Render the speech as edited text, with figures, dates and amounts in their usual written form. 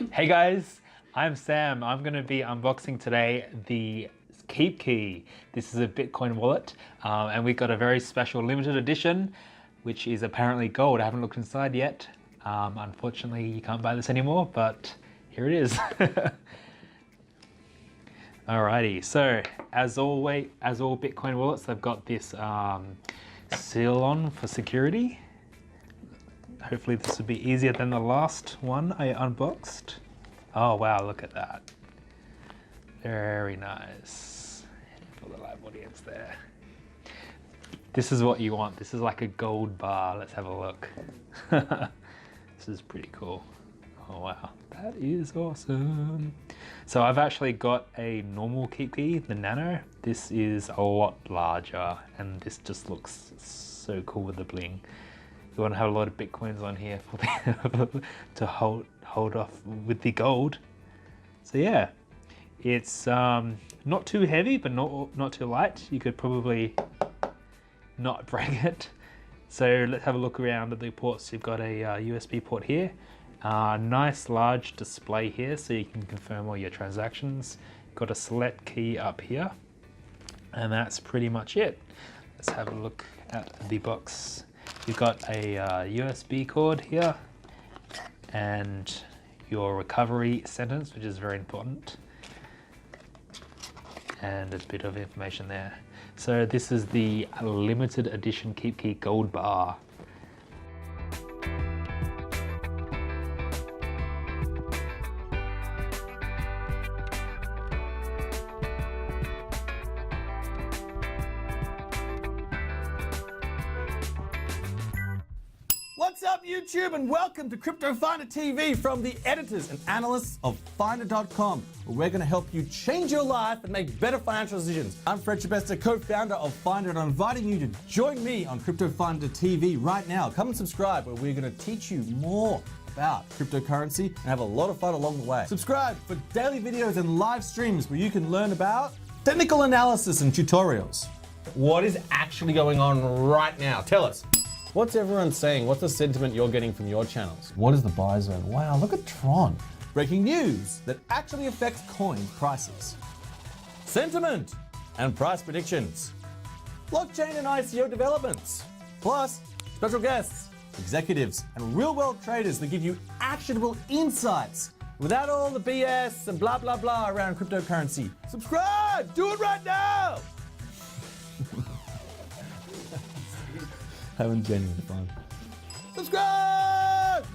Hey guys, I'm Sam. I'm going to be unboxing today the KeepKey. This is a Bitcoin wallet and we got a very special limited edition which is apparently gold. I haven't looked inside yet. Unfortunately you can't buy this anymore, but here it is. Alrighty, so as all Bitcoin wallets, they've got this seal on for security. Hopefully this will be easier than the last one I unboxed. Oh wow, look at that. Very nice. For the live audience there. This is what you want. This is like a gold bar. Let's have a look. This is pretty cool. Oh wow, that is awesome. So I've actually got a normal KeepKey, the Nano. This is a lot larger and this just looks so cool with the bling. You want to have a lot of Bitcoins on here for the, to hold off with the gold. So yeah, it's not too heavy, but not too light. You could probably not break it. So let's have a look around at the ports. You've got a USB port here. Nice large display here so you can confirm all your transactions. Got a select key up here. And that's pretty much it. Let's have a look at the box. You've got a USB cord here and your recovery sentence, which is very important, and a bit of information there. So this is the limited edition KeepKey Gold Bar. What's up YouTube, and welcome to Crypto Finder TV from the editors and analysts of Finder.com, where we're going to help you change your life and make better financial decisions. I'm Fred Chibesta, co-founder of Finder, and I'm inviting you to join me on Crypto Finder TV right now. Come and subscribe, where we're going to teach you more about cryptocurrency and have a lot of fun along the way. Subscribe for daily videos and live streams where you can learn about technical analysis and tutorials. What is actually going on right now? Tell us. What's everyone saying? What's the sentiment you're getting from your channels? What is the buy zone? Wow, look at Tron. Breaking news that actually affects coin prices. Sentiment and price predictions. Blockchain and ICO developments. Plus, special guests, executives, and real-world traders that give you actionable insights without all the BS and blah, blah, blah around cryptocurrency. Subscribe! Do it right now! Having genuine fun. Subscribe!